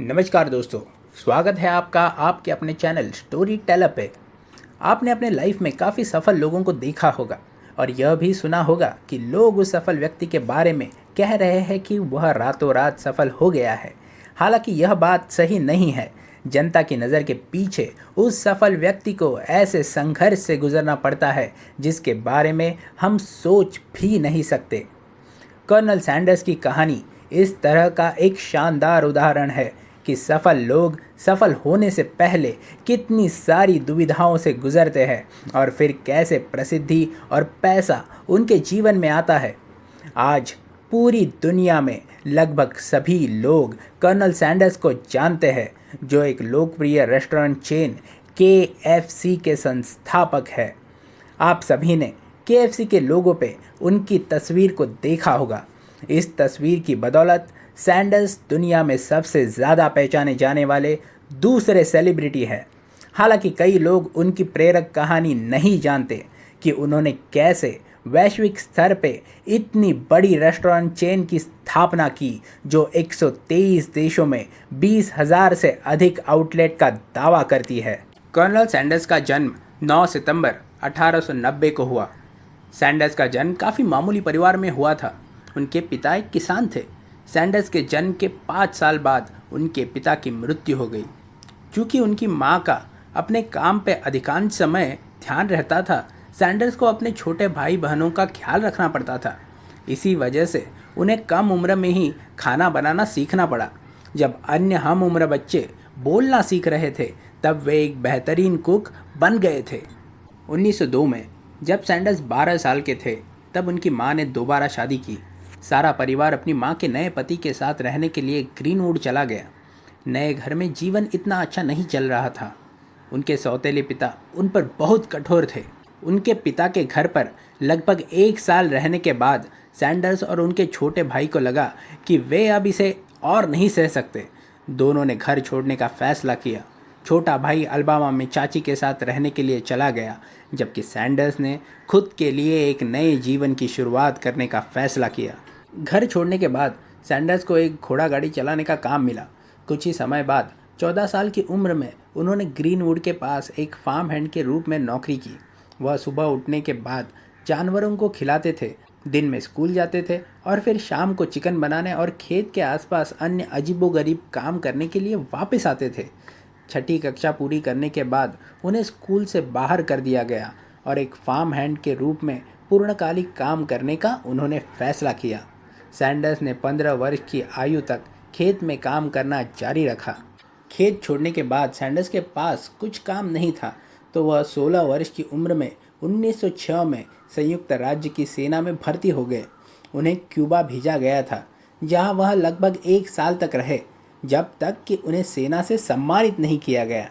नमस्कार दोस्तों। स्वागत है आपका आपके अपने चैनल स्टोरी टेलर पे। आपने अपने लाइफ में काफ़ी सफल लोगों को देखा होगा और यह भी सुना होगा कि लोग उस सफल व्यक्ति के बारे में कह रहे हैं कि वह रातों रात सफल हो गया है। हालांकि यह बात सही नहीं है। जनता की नज़र के पीछे उस सफल व्यक्ति को ऐसे संघर्ष से गुजरना पड़ता है जिसके बारे में हम सोच भी नहीं सकते। कर्नल सैंडर्स की कहानी इस तरह का एक शानदार उदाहरण है कि सफल लोग सफल होने से पहले कितनी सारी दुविधाओं से गुजरते हैं और फिर कैसे प्रसिद्धि और पैसा उनके जीवन में आता है। आज पूरी दुनिया में लगभग सभी लोग कर्नल सैंडर्स को जानते हैं, जो एक लोकप्रिय रेस्टोरेंट चेन KFC के संस्थापक है। आप सभी ने KFC के लोगो पे उनकी तस्वीर को देखा होगा। इस तस्वीर की बदौलत सैंडर्स दुनिया में सबसे ज़्यादा पहचाने जाने वाले दूसरे सेलिब्रिटी हैं। हालांकि कई लोग उनकी प्रेरक कहानी नहीं जानते कि उन्होंने कैसे वैश्विक स्तर पे इतनी बड़ी रेस्टोरेंट चेन की स्थापना की, जो 123 देशों में 20,000 से अधिक आउटलेट का दावा करती है। कर्नल सैंडर्स का जन्म 9 सितंबर 1890 को हुआ। सैंडर्स का जन्म काफ़ी मामूली परिवार में हुआ था। उनके पिता एक किसान थे। सैंडर्स के जन्म के 5 साल बाद उनके पिता की मृत्यु हो गई। चूँकि उनकी मां का अपने काम पे अधिकांश समय ध्यान रहता था, सैंडर्स को अपने छोटे भाई बहनों का ख्याल रखना पड़ता था। इसी वजह से उन्हें कम उम्र में ही खाना बनाना सीखना पड़ा। जब अन्य हम उम्र बच्चे बोलना सीख रहे थे, तब वे एक बेहतरीन कुक बन गए थे। 1902 में जब सैंडर्स 12 साल के थे, तब उनकी मां ने दोबारा शादी की। सारा परिवार अपनी मां के नए पति के साथ रहने के लिए ग्रीनवुड चला गया। नए घर में जीवन इतना अच्छा नहीं चल रहा था। उनके सौतेले पिता उन पर बहुत कठोर थे। उनके पिता के घर पर लगभग 1 साल रहने के बाद सैंडर्स और उनके छोटे भाई को लगा कि वे अब इसे और नहीं सह सकते। दोनों ने घर छोड़ने का फैसला किया। छोटा भाई अलबामा में चाची के साथ रहने के लिए चला गया, जबकि सैंडर्स ने खुद के लिए एक नए जीवन की शुरुआत करने का फैसला किया। घर छोड़ने के बाद सैंडर्स को एक घोड़ा गाड़ी चलाने का काम मिला। कुछ ही समय बाद 14 साल की उम्र में उन्होंने ग्रीनवुड के पास एक फार्म हैंड के रूप में नौकरी की। वह सुबह उठने के बाद जानवरों को खिलाते थे, दिन में स्कूल जाते थे और फिर शाम को चिकन बनाने और खेत के आसपास अन्य अजीबोगरीब काम करने के लिए वापस आते थे। छठी कक्षा पूरी करने के बाद उन्हें स्कूल से बाहर कर दिया गया और एक फार्म हैंड के रूप में पूर्णकालिक काम करने का उन्होंने फैसला किया। सैंडर्स ने 15 वर्ष की आयु तक खेत में काम करना जारी रखा। खेत छोड़ने के बाद सैंडर्स के पास कुछ काम नहीं था, तो वह 16 वर्ष की उम्र में 1906 में संयुक्त राज्य की सेना में भर्ती हो गए। उन्हें क्यूबा भेजा गया था, जहां वह लगभग 1 साल तक रहे, जब तक कि उन्हें सेना से सम्मानित नहीं किया गया।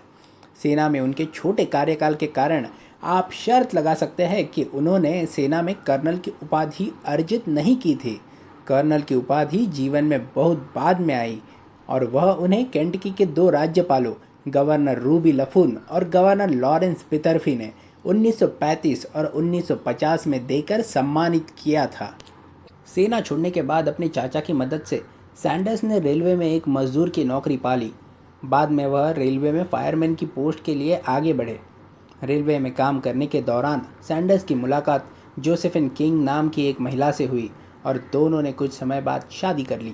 सेना में उनके छोटे कार्यकाल के कारण आप शर्त लगा सकते हैं कि उन्होंने सेना में कर्नल की उपाधि अर्जित नहीं की थी। कर्नल की उपाधि जीवन में बहुत बाद में आई और वह उन्हें केंटकी के 2 राज्यपालों गवर्नर रूबी लफून और गवर्नर लॉरेंस पितरफी ने 1935 और 1950 में देकर सम्मानित किया था। सेना छोड़ने के बाद अपने चाचा की मदद से सैंडर्स ने रेलवे में एक मजदूर की नौकरी पा ली। बाद में वह रेलवे में फायरमैन की पोस्ट के लिए आगे बढ़े। रेलवे में काम करने के दौरान सैंडर्स की मुलाकात जोसेफिन किंग नाम की एक महिला से हुई और दोनों ने कुछ समय बाद शादी कर ली।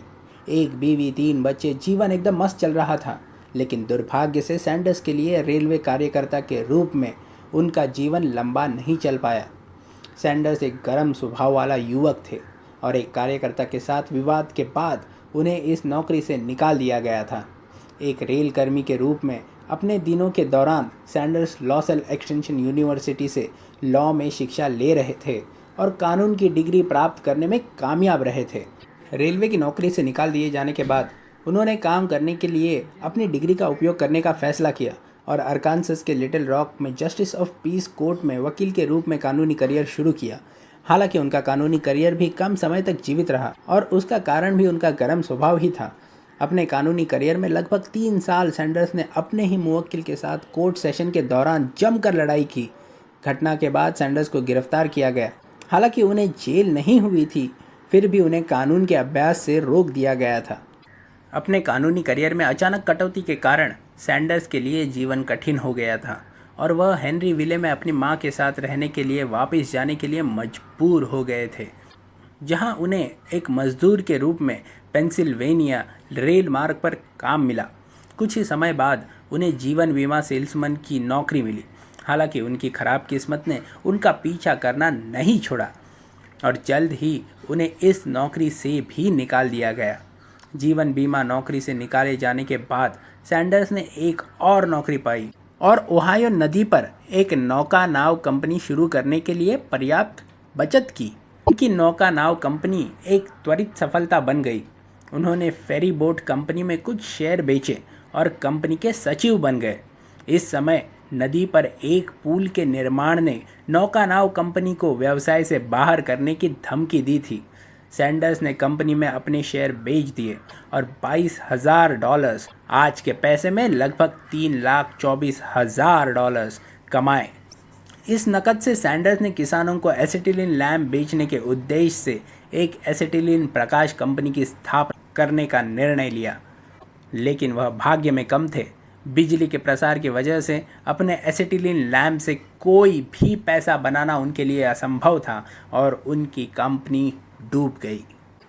एक बीवी, 3 बच्चे, जीवन एकदम मस्त चल रहा था। लेकिन दुर्भाग्य से सैंडर्स के लिए रेलवे कार्यकर्ता के रूप में उनका जीवन लंबा नहीं चल पाया। सैंडर्स एक गर्म स्वभाव वाला युवक थे और एक कार्यकर्ता के साथ विवाद के बाद उन्हें इस नौकरी से निकाल दिया गया था। एक रेल कर्मी के रूप में अपने दिनों के दौरान सैंडर्स लॉसेल एक्सटेंशन यूनिवर्सिटी से लॉ में शिक्षा ले रहे थे और कानून की डिग्री प्राप्त करने में कामयाब रहे थे। रेलवे की नौकरी से निकाल दिए जाने के बाद उन्होंने काम करने के लिए अपनी डिग्री का उपयोग करने का फैसला किया और अरकानसस के लिटिल रॉक में जस्टिस ऑफ पीस कोर्ट में वकील के रूप में कानूनी करियर शुरू किया। हालांकि उनका कानूनी करियर भी कम समय तक जीवित रहा और उसका कारण भी उनका गर्म स्वभाव ही था। अपने कानूनी करियर में लगभग 3 साल सैंडर्स ने अपने ही मुवक्किल के साथ कोर्ट सेशन के दौरान जमकर लड़ाई की। घटना के बाद सैंडर्स को गिरफ्तार किया गया। हालांकि उन्हें जेल नहीं हुई थी, फिर भी उन्हें कानून के अभ्यास से रोक दिया गया था। अपने कानूनी करियर में अचानक कटौती के कारण सैंडर्स के लिए जीवन कठिन हो गया था और वह हेनरी विले में अपनी मां के साथ रहने के लिए वापस जाने के लिए मजबूर हो गए थे, जहां उन्हें एक मजदूर के रूप में पेंसिल्वेनिया रेल मार्ग पर काम मिला। कुछ ही समय बाद उन्हें जीवन बीमा सेल्समैन की नौकरी मिली। हालांकि उनकी खराब किस्मत ने उनका पीछा करना नहीं छोड़ा और जल्द ही उन्हें इस नौकरी से भी निकाल दिया गया। जीवन बीमा नौकरी से निकाले जाने के बाद सैंडर्स ने एक और नौकरी पाई और ओहायो नदी पर एक नौका नाव कंपनी शुरू करने के लिए पर्याप्त बचत की। उनकी नौका नाव कंपनी एक त्वरित सफलता बन गई। उन्होंने फेरी बोट कंपनी में कुछ शेयर बेचे और कंपनी के सचिव बन गए। इस समय नदी पर एक पुल के निर्माण ने नौका नाव कंपनी को व्यवसाय से बाहर करने की धमकी दी थी। सैंडर्स ने कंपनी में अपने शेयर बेच दिए और $22,000, आज के पैसे में लगभग $3,24,000 कमाए। इस नकद से सैंडर्स ने किसानों को एसिटिलीन लैम्प बेचने के उद्देश्य से एक एसिटिलीन प्रकाश कंपनी की स्थापना करने का निर्णय लिया, लेकिन वह भाग्य में कम थे। बिजली के प्रसार की वजह से अपने एसिटिलीन लैम्प से कोई भी पैसा बनाना उनके लिए असंभव था और उनकी कंपनी डूब गई।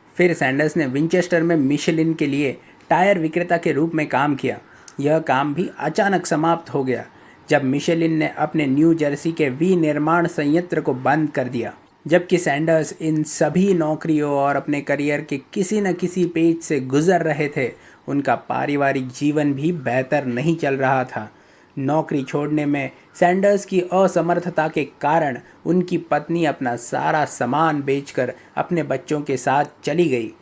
फिर सैंडर्स ने विंचेस्टर में मिशेलिन के लिए टायर विक्रेता के रूप में काम किया। यह काम भी अचानक समाप्त हो गया जब मिशेलिन ने अपने न्यू जर्सी के विनिर्माण संयंत्र को बंद कर दिया। जबकि सैंडर्स इन सभी नौकरियों और अपने करियर के किसी न किसी पेज से गुजर रहे थे, उनका पारिवारिक जीवन भी बेहतर नहीं चल रहा था। नौकरी छोड़ने में सैंडर्स की असमर्थता के कारण उनकी पत्नी अपना सारा सामान बेचकर अपने बच्चों के साथ चली गई।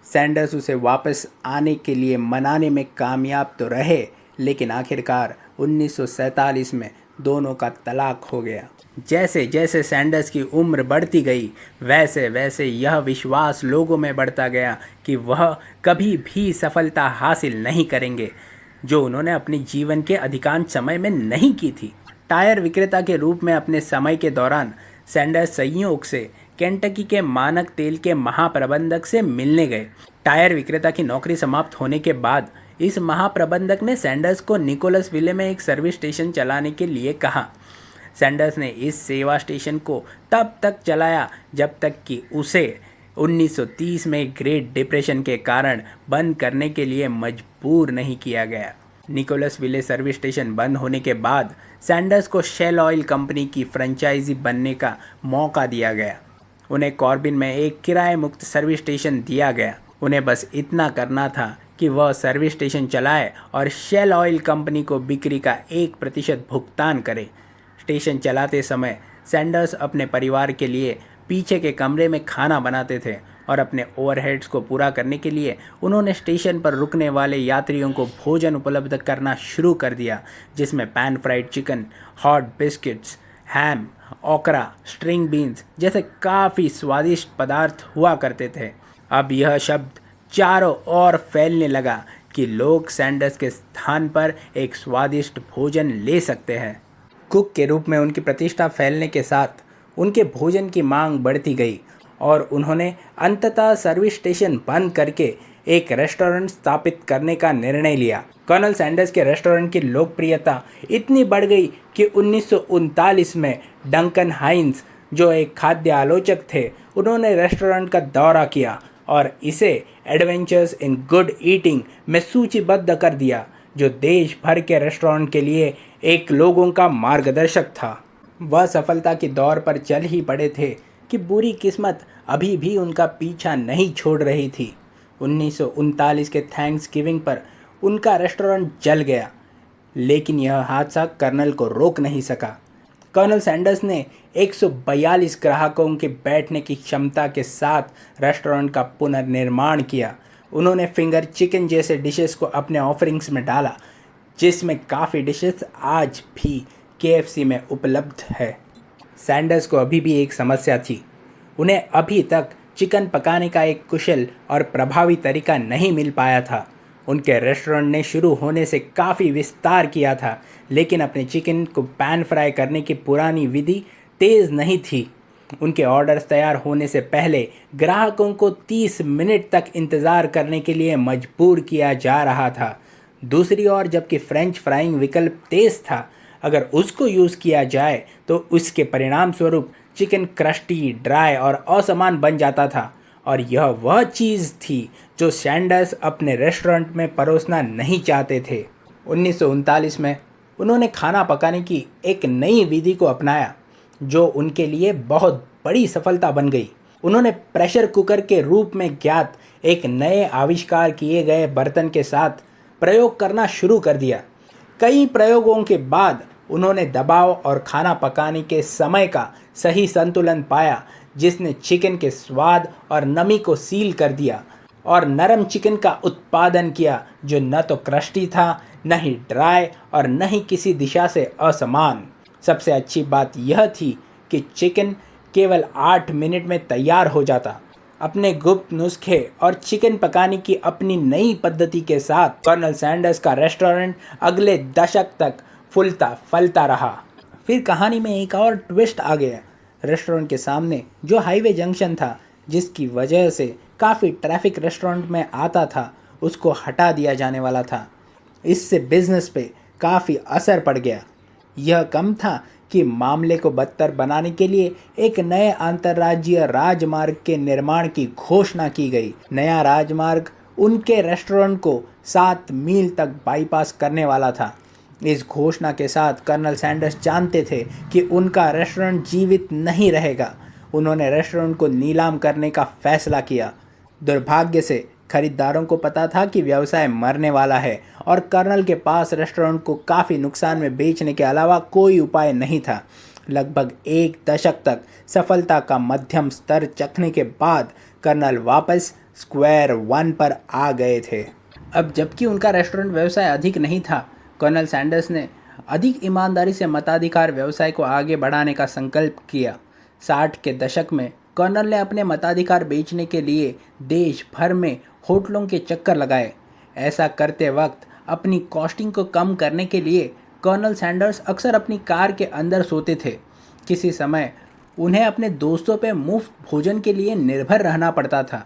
सैंडर्स उसे वापस आने के लिए मनाने में कामयाब तो रहे, लेकिन आखिरकार 1947 में दोनों का तलाक हो गया। जैसे जैसे सैंडर्स की उम्र बढ़ती गई, वैसे वैसे यह विश्वास लोगों में बढ़ता गया कि वह कभी भी सफलता हासिल नहीं करेंगे, जो उन्होंने अपने जीवन के अधिकांश समय में नहीं की थी। टायर विक्रेता के रूप में अपने समय के दौरान सैंडर्स संयोग से केंटकी के मानक तेल के महाप्रबंधक से मिलने गए। टायर विक्रेता की नौकरी समाप्त होने के बाद इस महाप्रबंधक ने सैंडर्स को निकोलस विले में एक सर्विस स्टेशन चलाने के लिए कहा। सैंडर्स ने इस सेवा स्टेशन को तब तक चलाया जब तक कि उसे 1930 में ग्रेट डिप्रेशन के कारण बंद करने के लिए मजबूर नहीं किया गया। निकोलस विले सर्विस स्टेशन बंद होने के बाद सैंडर्स को शेल ऑयल कंपनी की फ्रेंचाइजी बनने का मौका दिया गया। उन्हें कॉर्बिन में एक किराए मुक्त सर्विस स्टेशन दिया गया। उन्हें बस इतना करना था कि वह सर्विस स्टेशन चलाए और शेल ऑयल कंपनी को बिक्री का 1% भुगतान करे। स्टेशन चलाते समय सैंडर्स अपने परिवार के लिए पीछे के कमरे में खाना बनाते थे और अपने ओवरहेड्स को पूरा करने के लिए उन्होंने स्टेशन पर रुकने वाले यात्रियों को भोजन उपलब्ध करना शुरू कर दिया, जिसमें pan fried chicken, hot biscuits, ham, okra, string beans जैसे काफ़ी स्वादिष्ट पदार्थ हुआ करते थे। अब यह शब्द चारों ओर फैलने लगा कि लोग सैंडर्स के स्थान पर एक स्वादिष्ट भोजन ले सकते हैं। कुक के रूप में उनकी प्रतिष्ठा फैलने के साथ उनके भोजन की मांग बढ़ती गई और उन्होंने अंततः सर्विस स्टेशन बंद करके एक रेस्टोरेंट स्थापित करने का निर्णय लिया। कर्नल सैंडर्स के रेस्टोरेंट की लोकप्रियता इतनी बढ़ गई कि 1939 में डंकन हाइन्स, जो एक खाद्य आलोचक थे, उन्होंने रेस्टोरेंट का दौरा किया और इसे एडवेंचर्स इन गुड ईटिंग में सूचीबद्ध कर दिया, जो देश भर के रेस्टोरेंट के लिए एक लोगों का मार्गदर्शक था। वह सफलता की दौर पर चल ही पड़े थे कि बुरी किस्मत अभी भी उनका पीछा नहीं छोड़ रही थी। 1939 के थैंक्सगिविंग पर उनका रेस्टोरेंट जल गया, लेकिन यह हादसा कर्नल को रोक नहीं सका। कर्नल सैंडर्स ने 142 ग्राहकों के बैठने की क्षमता के साथ रेस्टोरेंट का पुनर्निर्माण किया। उन्होंने फिंगर चिकन जैसे डिशेस को अपने ऑफरिंग्स में डाला, जिसमें काफ़ी डिशेस आज भी KFC में उपलब्ध है। सैंडर्स को अभी भी एक समस्या थी। उन्हें अभी तक चिकन पकाने का एक कुशल और प्रभावी तरीका नहीं मिल पाया था। उनके रेस्टोरेंट ने शुरू होने से काफ़ी विस्तार किया था, लेकिन अपने चिकन को पैन फ्राई करने की पुरानी विधि तेज़ नहीं थी। उनके ऑर्डर्स तैयार होने से पहले ग्राहकों को 30 मिनट तक इंतज़ार करने के लिए मजबूर किया जा रहा था। दूसरी ओर जबकि फ्रेंच फ्राइंग विकल्प तेज़ था, अगर उसको यूज़ किया जाए तो उसके परिणाम स्वरूप चिकन क्रस्टी, ड्राई और असमान बन जाता था। और यह वह चीज़ थी जो सैंडर्स अपने रेस्टोरेंट में परोसना नहीं चाहते थे। 1939 में उन्होंने खाना पकाने की एक नई विधि को अपनाया जो उनके लिए बहुत बड़ी सफलता बन गई। उन्होंने प्रेशर कुकर के रूप में ज्ञात एक नए आविष्कार किए गए बर्तन के साथ प्रयोग करना शुरू कर दिया। कई प्रयोगों के बाद उन्होंने दबाव और खाना पकाने के समय का सही संतुलन पाया, जिसने चिकन के स्वाद और नमी को सील कर दिया और नरम चिकन का उत्पादन किया जो न तो क्रस्टी था, न ही ड्राई और न ही किसी दिशा से असमान। सबसे अच्छी बात यह थी कि चिकन केवल 8 मिनट में तैयार हो जाता। अपने गुप्त नुस्खे और चिकन पकाने की अपनी नई पद्धति के साथ कर्नल सैंडर्स का रेस्टोरेंट अगले दशक तक फूलता फलता रहा। फिर कहानी में एक और ट्विस्ट आ गया। रेस्टोरेंट के सामने जो हाईवे जंक्शन था, जिसकी वजह से काफ़ी ट्रैफिक रेस्टोरेंट में आता था, उसको हटा दिया जाने वाला था। इससे बिजनेस पे काफ़ी असर पड़ गया। यह कम था कि मामले को बदतर बनाने के लिए एक नए अंतर्राज्यीय राजमार्ग के निर्माण की घोषणा की गई। नया राजमार्ग उनके रेस्टोरेंट को 7 मील तक बाईपास करने वाला था। इस घोषणा के साथ कर्नल सैंडर्स जानते थे कि उनका रेस्टोरेंट जीवित नहीं रहेगा। उन्होंने रेस्टोरेंट को नीलाम करने का फैसला किया। दुर्भाग्य से खरीदारों को पता था कि व्यवसाय मरने वाला है और कर्नल के पास रेस्टोरेंट को काफ़ी नुकसान में बेचने के अलावा कोई उपाय नहीं था। लगभग 1 दशक तक सफलता का मध्यम स्तर चखने के बाद कर्नल वापस स्क्वायर वन पर आ गए थे। अब जबकि उनका रेस्टोरेंट व्यवसाय अधिक नहीं था, कर्नल सैंडर्स ने अधिक ईमानदारी से मताधिकार व्यवसाय को आगे बढ़ाने का संकल्प किया। 60 के दशक में कर्नल ने अपने मताधिकार बेचने के लिए देश भर में होटलों के चक्कर लगाए। ऐसा करते वक्त अपनी कॉस्टिंग को कम करने के लिए कर्नल सैंडर्स अक्सर अपनी कार के अंदर सोते थे। किसी समय उन्हें अपने दोस्तों पर मुफ्त भोजन के लिए निर्भर रहना पड़ता था।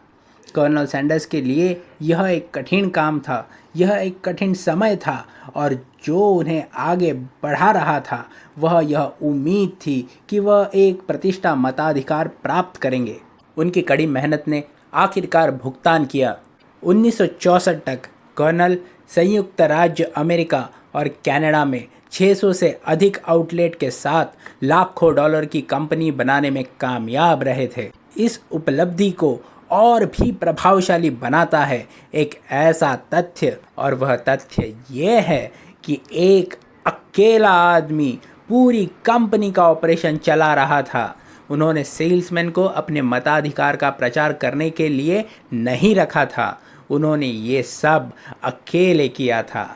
कर्नल सैंडर्स के लिए यह एक कठिन काम था, यह एक कठिन समय था, और जो उन्हें आगे बढ़ा रहा था वह यह उम्मीद थी कि वह एक प्रतिष्ठा मताधिकार प्राप्त करेंगे। उनकी कड़ी मेहनत ने आखिरकार भुगतान किया। 1964 तक कर्नल संयुक्त राज्य अमेरिका और कनाडा में 600 से अधिक आउटलेट के साथ लाखों डॉलर की कंपनी बनाने में कामयाब रहे थे। इस उपलब्धि को और भी प्रभावशाली बनाता है एक ऐसा तथ्य, और वह तथ्य ये है कि एक अकेला आदमी पूरी कंपनी का ऑपरेशन चला रहा था। उन्होंने सेल्समैन को अपने मताधिकार का प्रचार करने के लिए नहीं रखा था, उन्होंने ये सब अकेले किया था।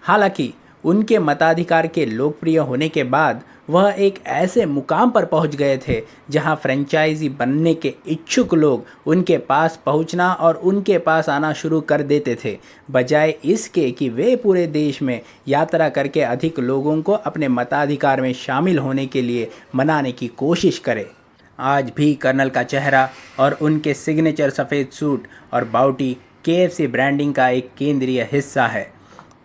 हालांकि उनके मताधिकार के लोकप्रिय होने के बाद वह एक ऐसे मुकाम पर पहुंच गए थे जहां फ्रेंचाइजी बनने के इच्छुक लोग उनके पास पहुंचना और उनके पास आना शुरू कर देते थे, बजाय इसके कि वे पूरे देश में यात्रा करके अधिक लोगों को अपने मताधिकार में शामिल होने के लिए मनाने की कोशिश करें। आज भी कर्नल का चेहरा और उनके सिग्नेचर सफ़ेद सूट और बाउटी KFC ब्रांडिंग का एक केंद्रीय हिस्सा है।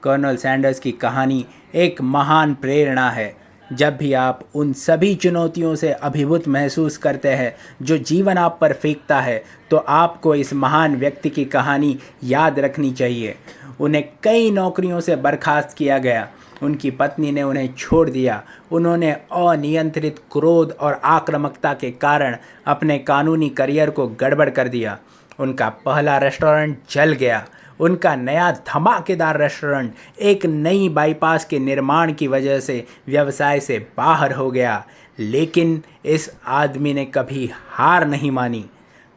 कर्नल सैंडर्स की कहानी एक महान प्रेरणा है। जब भी आप उन सभी चुनौतियों से अभिभूत महसूस करते हैं जो जीवन आप पर फेंकता है, तो आपको इस महान व्यक्ति की कहानी याद रखनी चाहिए। उन्हें कई नौकरियों से बर्खास्त किया गया, उनकी पत्नी ने उन्हें छोड़ दिया, उन्होंने अनियंत्रित क्रोध और आक्रामकता के कारण अपने कानूनी करियर को गड़बड़ कर दिया, उनका पहला रेस्टोरेंट जल गया, उनका नया धमाकेदार रेस्टोरेंट एक नई बाईपास के निर्माण की वजह से व्यवसाय से बाहर हो गया। लेकिन इस आदमी ने कभी हार नहीं मानी।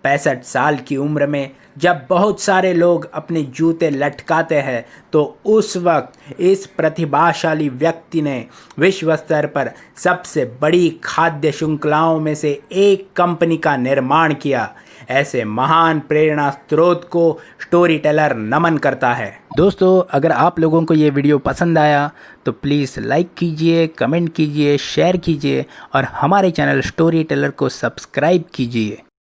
65 साल की उम्र में जब बहुत सारे लोग अपने जूते लटकाते हैं, तो उस वक्त इस प्रतिभाशाली व्यक्ति ने विश्व स्तर पर सबसे बड़ी खाद्य श्रृंखलाओं में से एक कंपनी का निर्माण किया। ऐसे महान प्रेरणा स्रोत को स्टोरी टेलर नमन करता है। दोस्तों, अगर आप लोगों को ये वीडियो पसंद आया तो प्लीज़ लाइक कीजिए, कमेंट कीजिए, शेयर कीजिए और हमारे चैनल स्टोरी टेलर को सब्सक्राइब कीजिए।